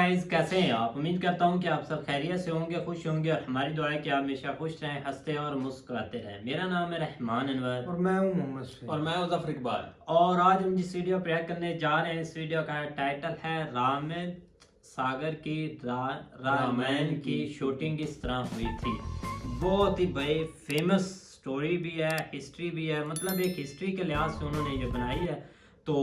Guys, कैसे हैं आप। उम्मीद करता हूं कि आप सब खैरियत से होंगे, खुश होंगे और हमारी दुआ है कि आप हमेशा खुश रहें, हंसते और मुस्कुराते रहें। मेरा नाम है रहमान अनवर और मैं हूं मोहम्मद शफीक। और मैं हूं ज़फर इकबाल। और आज हम जिस वीडियो पर रिएक्ट करने जा रहे हैं, इस वीडियो का टाइटल है रामायण सागर की रामायण की शूटिंग किस तरह हुई थी। बहुत ही भाई फेमस स्टोरी भी है, हिस्ट्री भी है, मतलब एक हिस्ट्री के लिहाज से उन्होंने ये बनाई है। तो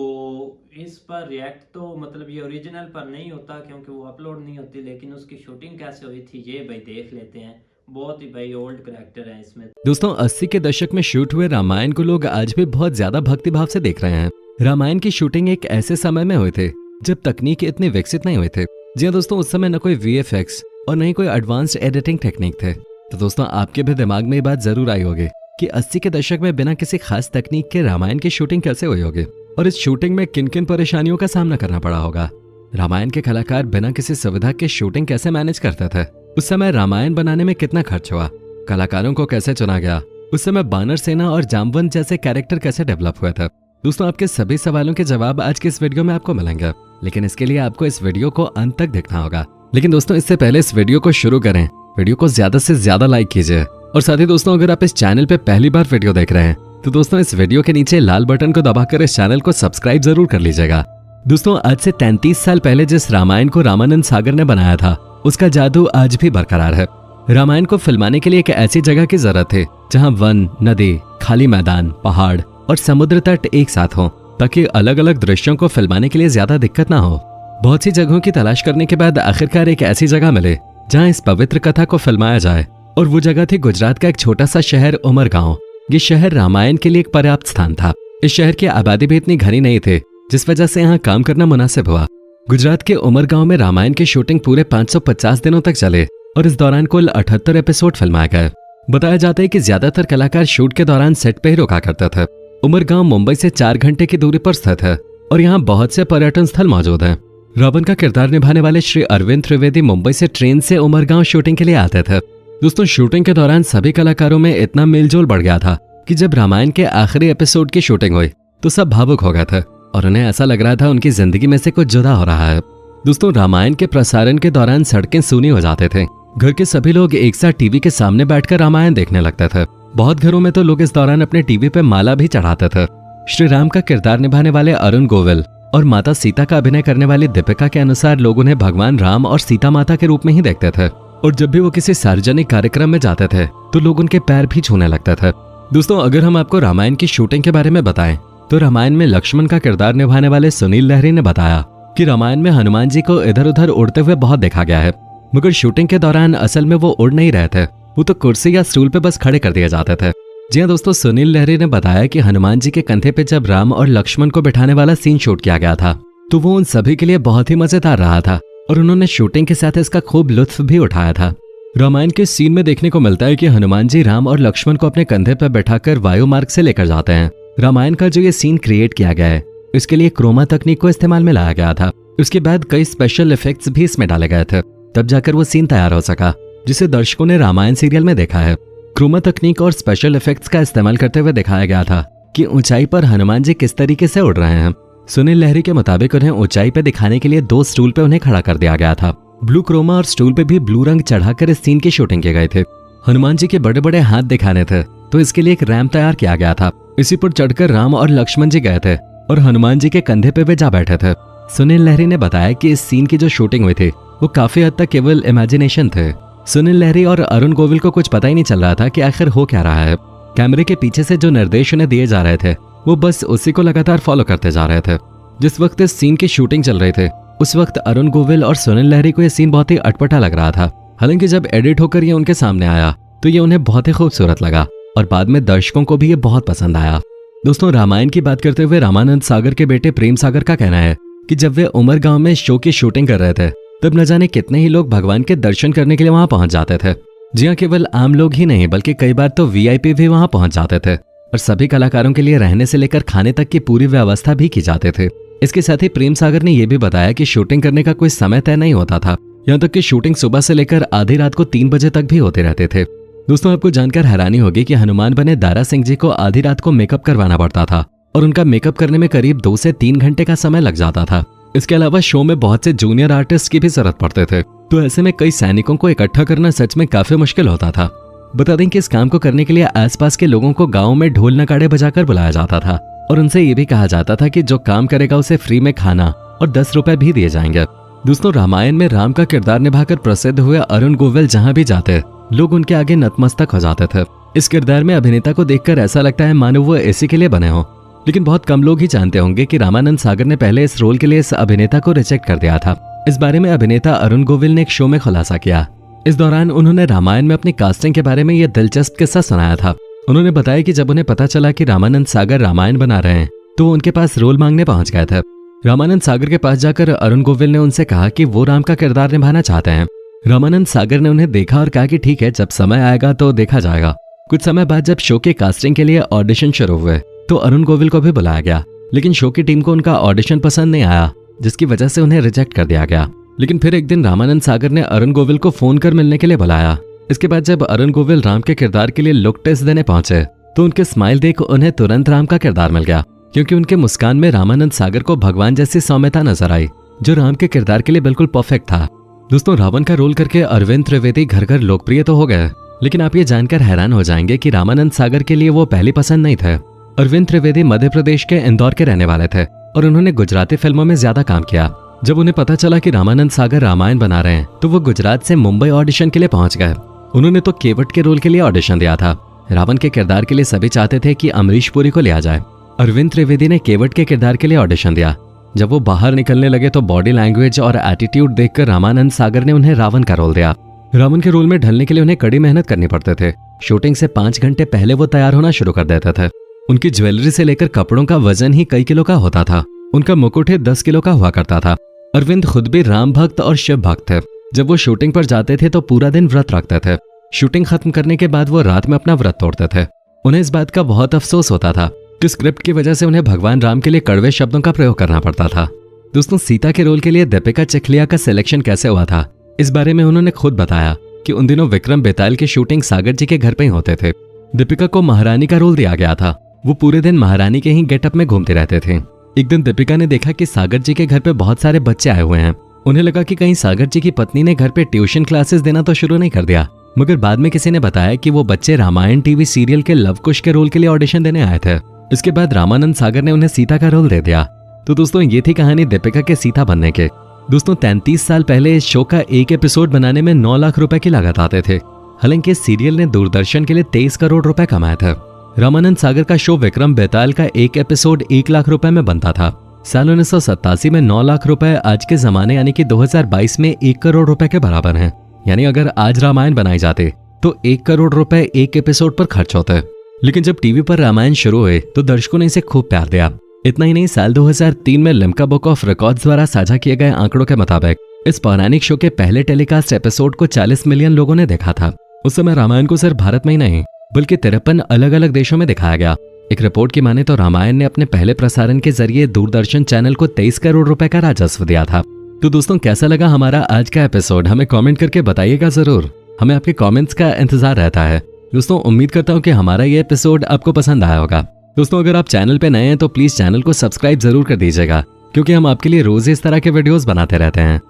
इस पर रिएक्ट तो मतलब ये ओरिजिनल पर नहीं होता क्योंकि वो अपलोड नहीं होती, लेकिन उसकी शूटिंग कैसे हुई थी ये भाई देख लेते हैं। बहुत ही भाई ओल्ड करैक्टर है इसमें। दोस्तों 80 के दशक में शूट हुए रामायण को लोग आज भी बहुत ज्यादा भक्तिभाव से देख रहे हैं। रामायण की शूटिंग एक ऐसे समय में हुए थे जब तकनीक इतने विकसित नहीं हुए थे। जी हाँ दोस्तों, उस समय न कोई VFX और न ही कोई एडवांस्ड एडिटिंग टेक्निक थे। तो दोस्तों आपके भी दिमाग में ये बात जरूर आई होगी कि 80 के दशक में बिना किसी खास तकनीक के रामायण की शूटिंग कैसे हुई होगी और इस शूटिंग में किन किन परेशानियों का सामना करना पड़ा होगा। रामायण के कलाकार बिना किसी सुविधा के शूटिंग कैसे मैनेज करते थे, उस समय रामायण बनाने में कितना खर्च हुआ, कलाकारों को कैसे चुना गया, उस समय बानर सेना और जामवंत जैसे कैरेक्टर कैसे डेवलप हुए थे। दोस्तों आपके सभी सवालों के जवाब आज के इस वीडियो में आपको मिलेंगे, लेकिन इसके लिए आपको इस वीडियो को अंत तक देखना होगा। लेकिन दोस्तों इससे पहले इस वीडियो को शुरू करें, वीडियो को ज्यादा से ज्यादा लाइक कीजिए और साथ ही दोस्तों अगर आप इस चैनल पे पहली बार वीडियो देख रहे हैं तो दोस्तों इस वीडियो के नीचे लाल बटन को दबाकर इस चैनल को सब्सक्राइब जरूर कर लीजिएगा। दोस्तों आज से 33 साल पहले जिस रामायण को रामानंद सागर ने बनाया था उसका जादू आज भी बरकरार है। रामायण को फिल्माने के लिए एक ऐसी जगह की जरूरत थी जहाँ वन, नदी, खाली मैदान, पहाड़ और समुद्र तट एक साथ हो, ताकि अलग अलग दृश्यों को फिल्माने के लिए ज्यादा दिक्कत ना हो। बहुत सी जगहों की तलाश करने के बाद आखिरकार एक ऐसी जगह मिले जहाँ इस पवित्र कथा को फिल्माया जाए, और वो जगह थी गुजरात का एक छोटा सा शहर उमरगांव। ये शहर रामायण के लिए एक पर्याप्त स्थान था। इस शहर की आबादी भी इतनी घनी नहीं थी, जिस वजह से यहाँ काम करना मुनासिब हुआ। गुजरात के उमरगांव में रामायण की शूटिंग पूरे 550 दिनों तक चले और इस दौरान कुल 78 एपिसोड फिल्माए गए। बताया जाता है कि ज्यादातर कलाकार शूट के दौरान सेट पे ही रुका करते थे। उमरगांव मुंबई से 4 घंटे की दूरी पर स्थित है और यहाँ बहुत से पर्यटन स्थल मौजूद हैं। रावण का किरदार निभाने वाले श्री अरविंद त्रिवेदी मुंबई से ट्रेन से उमरगांव शूटिंग के लिए आते थे। दोस्तों शूटिंग के दौरान सभी कलाकारों में इतना मेलजोल बढ़ गया था कि जब रामायण के आखिरी एपिसोड की शूटिंग हुई तो सब भावुक हो गए थे और उन्हें ऐसा लग रहा था उनकी जिंदगी में से कुछ जुदा हो रहा है। दोस्तों रामायण के प्रसारण के दौरान सड़कें सूनी हो जाते थे। घर के सभी लोग एक साथ टीवी के सामने बैठकर रामायण देखने लगते थे। बहुत घरों में तो लोग इस दौरान अपने टीवी पे माला भी चढ़ाते थे। श्री राम का किरदार निभाने वाले अरुण गोविल और माता सीता का अभिनय करने वाली दीपिका के अनुसार लोग उन्हें भगवान राम और सीता माता के रूप में ही देखते थे, और जब भी वो किसी सार्वजनिक कार्यक्रम में जाते थे तो लोग उनके पैर भी छूने लगते थे। दोस्तों अगर हम आपको रामायण की शूटिंग के बारे में बताएं तो रामायण में लक्ष्मण का किरदार निभाने वाले सुनील लहरी ने बताया कि रामायण में हनुमान जी को इधर उधर उड़ते हुए बहुत देखा गया है, मगर शूटिंग के दौरान असल में वो उड़ नहीं रहे थे, वो तो कुर्सी या स्टूल पे बस खड़े कर दिए जाते थे। जी हाँ दोस्तों, सुनील लहरी ने बताया कि हनुमान जी के कंधे पे जब राम और लक्ष्मण को बिठाने वाला सीन शूट किया गया था तो वो उन सभी के लिए बहुत ही मजेदार रहा था और उन्होंने शूटिंग के साथ इसका खूब लुत्फ भी उठाया था। रामायण के सीन में देखने को मिलता है कि हनुमान जी राम और लक्ष्मण को अपने कंधे पर बैठाकर वायु मार्ग से लेकर जाते हैं। रामायण का जो ये सीन क्रिएट किया गया है इसके लिए क्रोमा तकनीक को इस्तेमाल में लाया गया था। उसके बाद कई स्पेशल इफेक्ट्स भी इसमें डाले गए थे, तब जाकर वो सीन तैयार हो सका जिसे दर्शकों ने रामायण सीरियल में देखा है। क्रोमा तकनीक और स्पेशल इफेक्ट्स का इस्तेमाल करते हुए दिखाया गया था कि ऊंचाई पर हनुमान जी किस तरीके से उड़ रहे हैं। सुनील लहरी के मुताबिक उन्हें ऊंचाई पे दिखाने के लिए 2 स्टूल पे उन्हें खड़ा कर दिया गया था। ब्लू क्रोमा और स्टूल पे भी ब्लू रंग चढ़ाकर इस सीन की शूटिंग की गई थी। हनुमान जी के बड़े बड़े हाथ दिखाने थे तो इसके लिए एक रैंप तैयार किया गया था। इसी पर चढ़कर राम और लक्ष्मण जी गए थे और हनुमान जी के कंधे पे वे जा बैठे थे। सुनील लहरी ने बताया कि इस सीन की जो शूटिंग हुई थी वो काफी हद तक केवल इमेजिनेशन थे। सुनील लहरी और अरुण गोविल को कुछ पता ही नहीं चल रहा था कि आखिर हो क्या रहा है। कैमरे के पीछे से जो निर्देश उन्हें दिए जा रहे थे वो बस उसी को लगातार फॉलो करते जा रहे थे। जिस वक्त इस सीन की शूटिंग चल रही थी उस वक्त अरुण गोविल और सुनील लहरी को यह सीन बहुत ही अटपटा लग रहा था। हालांकि जब एडिट होकर ये उनके सामने आया तो ये उन्हें बहुत ही खूबसूरत लगा और बाद में दर्शकों को भी ये बहुत पसंद आया। दोस्तों रामायण की बात करते हुए रामानंद सागर के बेटे प्रेम सागर का कहना है कि जब वे उमरगांव में शो की शूटिंग कर रहे थे तब न जाने कितने ही लोग भगवान के दर्शन करने के लिए वहां पहुंच जाते थे। जी हाँ, केवल आम लोग ही नहीं बल्कि कई बार तो VIP भी वहां पहुंच जाते थे और सभी कलाकारों के लिए रहने से लेकर खाने तक की पूरी व्यवस्था भी की जाते थे। इसके साथ ही प्रेम सागर ने यह भी बताया कि शूटिंग करने का कोई समय तय नहीं होता था, यहाँ तक कि शूटिंग सुबह से लेकर आधी रात को 3 बजे तक भी होते रहते थे। दोस्तों आपको जानकर हैरानी होगी कि हनुमान बने दारा सिंह जी को आधी रात को मेकअप करवाना पड़ता था और उनका मेकअप करने में करीब 2 से 3 घंटे का समय लग जाता था। इसके अलावा शो में बहुत से जूनियर आर्टिस्ट की भी जरूरत पड़ते थे, तो ऐसे में कई सैनिकों को इकट्ठा करना सच में काफी मुश्किल होता था। बता दें कि इस काम को करने के लिए आसपास के लोगों को गाँव में ढोल नगाड़े बजाकर बुलाया जाता था और उनसे ये भी कहा जाता था कि जो काम करेगा उसे फ्री में खाना और 10 रुपए भी दिए जाएंगे। दोस्तों, रामायण में राम का किरदार निभाकर प्रसिद्ध हुए अरुण गोविल जहाँ भी जाते, लोग उनके आगे नतमस्तक हो जाते थे। इस किरदार में अभिनेता को देखकर ऐसा लगता है मानो वो इसी के लिए बने हों। लेकिन बहुत कम लोग ही जानते होंगे कि रामानंद सागर ने पहले इस रोल के लिए इस अभिनेता को रिजेक्ट कर दिया था। इस बारे में अभिनेता अरुण गोविल ने एक शो में खुलासा किया। इस दौरान उन्होंने रामायण में अपनी कास्टिंग के बारे में यह दिलचस्प किस्सा सुनाया था। उन्होंने बताया कि जब उन्हें पता चला कि रामानंद सागर रामायण बना रहे हैं तो वो उनके पास रोल मांगने पहुंच गए थे। रामानंद सागर के पास जाकर अरुण गोविल ने उनसे कहा कि वो राम का किरदार निभाना चाहते हैं। रामानंद सागर ने उन्हें देखा और कहा कि ठीक है, जब समय आएगा तो देखा जाएगा। कुछ समय बाद जब शो के कास्टिंग के लिए ऑडिशन शुरू हुए तो अरुण गोविल को भी बुलाया गया, लेकिन शो की टीम को उनका ऑडिशन पसंद नहीं आया, जिसकी वजह से उन्हें रिजेक्ट कर दिया गया। लेकिन फिर एक दिन रामानंद सागर ने अरुण गोविल को फोन कर मिलने के लिए बुलाया। इसके बाद जब अरुण गोविल राम के किरदार के लिए लुक टेस्ट देने पहुंचे तो उनके स्माइल देख उन्हें तुरंत राम का किरदार मिल गया, क्योंकि उनके मुस्कान में रामानंद सागर को भगवान जैसी सौम्यता नजर आई, जो राम के किरदार के लिए बिल्कुल परफेक्ट था। दोस्तों, रावण का रोल करके अरविंद त्रिवेदी घर घर लोकप्रिय तो हो गए, लेकिन आप ये जानकर हैरान हो जाएंगे कि रामानंद सागर के लिए वो पहली पसंद नहीं थे। अरविंद त्रिवेदी मध्य प्रदेश के इंदौर के रहने वाले थे और उन्होंने गुजराती फिल्मों में ज्यादा काम किया। जब उन्हें पता चला कि रामानंद सागर रामायण बना रहे हैं तो वो गुजरात से मुंबई ऑडिशन के लिए पहुंच गए। उन्होंने तो केवट के रोल के लिए ऑडिशन दिया था। रावण के किरदार के लिए सभी चाहते थे कि अमरीश पुरी को लिया जाए। अरविंद त्रिवेदी ने केवट के किरदार के लिए ऑडिशन दिया। जब वो बाहर निकलने लगे तो बॉडी लैंग्वेज और एटीट्यूड देखकर रामानंद सागर ने उन्हें रावण का रोल दिया। रावण के रोल में ढलने के लिए उन्हें कड़ी मेहनत करनी पड़ते थे। शूटिंग से 5 घंटे पहले वो तैयार होना शुरू कर देते थे। उनकी ज्वेलरी से लेकर कपड़ों का वजन ही कई किलो का होता था। उनका मुकुट ही 10 किलो का हुआ करता था। अरविंद खुद भी राम भक्त और शिव भक्त थे। जब वो शूटिंग पर जाते थे तो पूरा दिन व्रत रखते थे। शूटिंग खत्म करने के बाद वो रात में अपना व्रत तोड़ते थे। उन्हें इस बात का बहुत अफसोस होता था कि स्क्रिप्ट की वजह से उन्हें भगवान राम के लिए कड़वे शब्दों का प्रयोग करना पड़ता था। दोस्तों, सीता के रोल के लिए दीपिका चिखलिया का सिलेक्शन कैसे हुआ था, इस बारे में उन्होंने खुद बताया कि उन दिनों विक्रम बेताल की शूटिंग सागर जी के घर पे ही होते थे। दीपिका को महारानी का रोल दिया गया था। वो पूरे दिन महारानी के ही गेटअप में घूमते रहते थे। एक दिन दीपिका ने देखा कि सागर जी के घर पे बहुत सारे बच्चे आए हुए हैं। उन्हें लगा कि कहीं सागर जी की पत्नी ने घर पे ट्यूशन क्लासेस देना तो शुरू नहीं कर दिया, मगर बाद में किसी ने बताया कि वो बच्चे रामायण टीवी सीरियल के लव कुश के रोल के लिए ऑडिशन देने आए थे। इसके बाद रामानंद सागर ने उन्हें सीता का रोल दे दिया। तो दोस्तों, ये थी कहानी दीपिका के सीता बनने के। दोस्तों, 33 साल पहले इस शो का एक एपिसोड बनाने में 9 लाख रुपए की लागत आते थे। हालांकि इस सीरियल ने दूरदर्शन के लिए 23 करोड़ रुपए कमाए थे। रामानंद सागर का शो विक्रम बेताल का एक एपिसोड 1 लाख रुपए में बनता था। साल 1987 में 9 लाख रुपए आज के जमाने यानी कि 2022 में 1 करोड़ रुपए के बराबर हैं। यानी अगर आज रामायण बनाई जाते तो 1 करोड़ रुपए एक एपिसोड पर खर्च होते। लेकिन जब टीवी पर रामायण शुरू हुए तो दर्शकों ने इसे खूब प्यार दिया। इतना ही नहीं, साल 2003 में लिम्का बुक ऑफ रिकॉर्ड्स द्वारा साझा किए गए आंकड़ों के मुताबिक इस पौराणिक शो के पहले टेलीकास्ट एपिसोड को 40 मिलियन लोगों ने देखा था। उस समय रामायण को सिर्फ भारत में ही नहीं बल्कि 53 अलग अलग देशों में दिखाया गया। एक रिपोर्ट की माने तो रामायण ने अपने पहले प्रसारण के जरिए दूरदर्शन चैनल को 23 करोड़ रुपए का राजस्व दिया था। तो दोस्तों, कैसा लगा हमारा आज का एपिसोड, हमें कमेंट करके बताइएगा जरूर। हमें आपके कमेंट्स का इंतजार रहता है। दोस्तों, उम्मीद करता हूँ कि हमारा ये एपिसोड आपको पसंद आया होगा। दोस्तों, अगर आप चैनल पे नए हैं तो प्लीज चैनल को सब्सक्राइब जरूर कर दीजिएगा, क्योंकि हम आपके लिए रोज इस तरह के वीडियोस बनाते रहते हैं।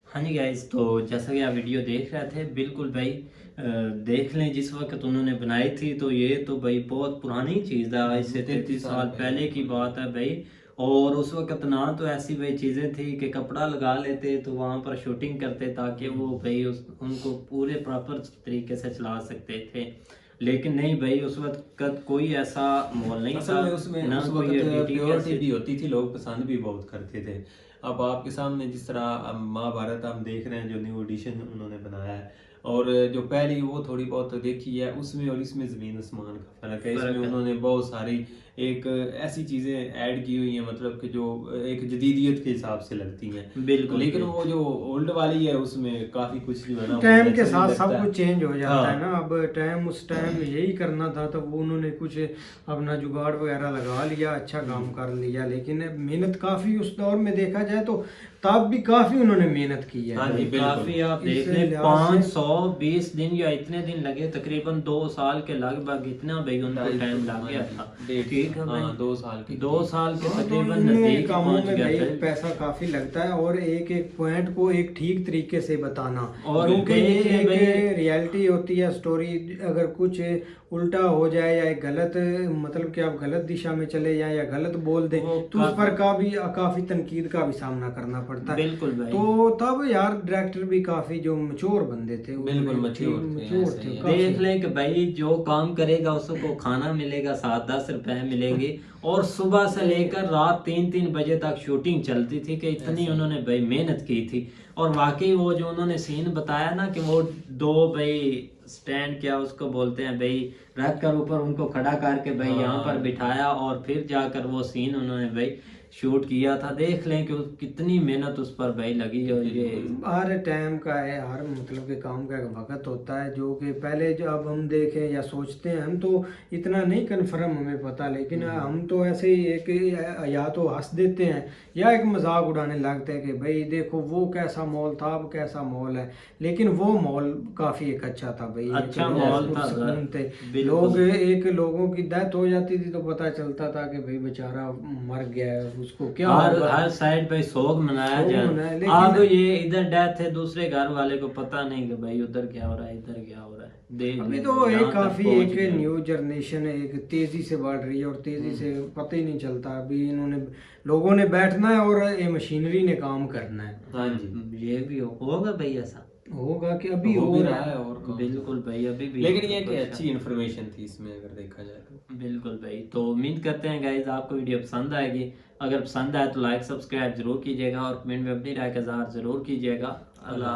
हाँ जी गाइस, तो जैसा कि आप वीडियो देख रहे थे, बिल्कुल भाई देख लें जिस वक्त उन्होंने बनाई थी, तो ये तो भाई बहुत पुरानी चीज़ है, इससे 33 साल पहले की बात है भाई। और उस वक्त ना तो ऐसी भाई चीज़ें थी कि कपड़ा लगा लेते तो वहाँ पर शूटिंग करते ताकि वो भाई उनको पूरे प्रॉपर तरीके से चला सकते थे। लेकिन नहीं भाई, उस वक्त कोई ऐसा माहौल नहीं था, उसमें ना उस कोई वक्त एडिटिंग प्योरिटी भी होती थी, लोग पसंद भी बहुत करते थे। अब आपके सामने जिस तरह महाभारत हम देख रहे हैं, जो न्यू एडिशन उन्होंने बनाया है, और जो पहली वो थोड़ी बहुत देखी है, उसमें और इसमें ज़मीन आसमान का फ़र्क है। इसमें उन्होंने बहुत सारी एक ऐसी चीज़ें ऐड की हुई हैं, मतलब कि जो एक जदीदियत के हिसाब से लगती हैं। बिल्कुल। लेकिन वो जो ओल्ड वाली है उसमें काफ़ी कुछ जो है ना, टाइम के साथ सब कुछ चेंज हो जाता है ना। अब टाइम उस टाइम यही करना था, तो वो उन्होंने कुछ अपना जुगाड़ वगैरह लगा लिया, अच्छा काम कर लिया। लेकिन मेहनत काफ़ी उस दौर में देखा जाए तो तब भी काफ़ी उन्होंने मेहनत की है। हाँ जी, काफ़ी आप देख लें, 520 दिन या इतने दिन लगे, तकरीबन 2 साल के लगभग इतना भाई उनको टाइम लग गया था कि ठीक है भाई। हाँ 2 साल की 2 साल के हाँ, तो तकरीबन इनमें नजदीक कामों पहुंच में गया भाई था। पैसा काफी लगता है, और एक एक पॉइंट को एक ठीक तरीके से बताना, और क्योंकि देख ये ले एक भाई- रियलिटी होती है स्टोरी। अगर कुछ उल्टा हो जाए या एक गलत, मतलब कि आप गलत दिशा में चले जाए या गलत बोल दे, वो तो उस पर काफी तनकीद का भी सामना करना पड़ता है। बिल्कुल भाई। तो तब यार डायरेक्टर भी काफी जो मैच्योर बंदे थे, बिल्कुल mature थे, मैच्योर ऐसे थे ही है। काफी। देख लें कि भाई जो काम करेगा उसको खाना मिलेगा, 7-10 रुपए मिलेंगे, और सुबह से लेकर रात 3-3 बजे तक शूटिंग चलती थी कि इतनी उन्होंने भाई मेहनत की थी। और वाकई वो जो उन्होंने सीन बताया ना कि वो 2 भाई स्टैंड क्या उसको बोलते हैं भाई, रख कर ऊपर उनको खड़ा करके भाई यहाँ पर बिठाया और फिर जाकर वो सीन उन्होंने भाई शूट किया था। देख लें कि कितनी मेहनत उस पर भाई लगी। और ये हर टाइम का है, हर मतलब के काम का एक वक्त होता है, जो कि पहले जब हम देखें या सोचते हैं हम तो इतना नहीं कन्फर्म हमें पता, लेकिन हम तो ऐसे ही एक या तो हंस देते हैं या एक मजाक उड़ाने लगते हैं कि भाई देखो वो कैसा मॉल था, अब कैसा मॉल है। लेकिन वो मॉल काफी एक अच्छा था भाई, अच्छा लोग मॉल था, पुरसकून थे। बिल्कुल। लोग एक लोगों की डेथ हो जाती थी तो पता चलता था कि भाई बेचारा मर गया है, उसको क्या हर होगा। हर साइड पे शोक मनाया शोक जाए। मनाया, लेकिन- अब ये इधर डेथ है, दूसरे घर वाले को पता नहीं कि भाई उधर क्या हो रहा है, इधर क्या हो रहा है। देख अभी ले, तो यहाँ एक तक काफी पहुंच एक गया। न्यू जनरेशन है, एक तेजी से बढ़ रही है और तेजी से पता ही नहीं चलता। अभी इन्होंने लोगों ने बैठना है और ये मशीनरी ने काम करना है। हाँ जी ये भी होगा भाई, ऐसा होगा कि अभी हो हो भी रहा रहा है। है और काम। बिल्कुल भाई, अभी भी लेकिन ये होगा कि कुछ। अच्छी इन्फॉर्मेशन थी इसमें अगर देखा जाए तो। बिल्कुल भाई, तो उम्मीद करते हैं गाइज आपको वीडियो पसंद आएगी। अगर पसंद आए तो लाइक सब्सक्राइब जरूर कीजिएगा और कमेंट में अपनी राय का इजहार जरूर कीजिएगा। अल्लाह।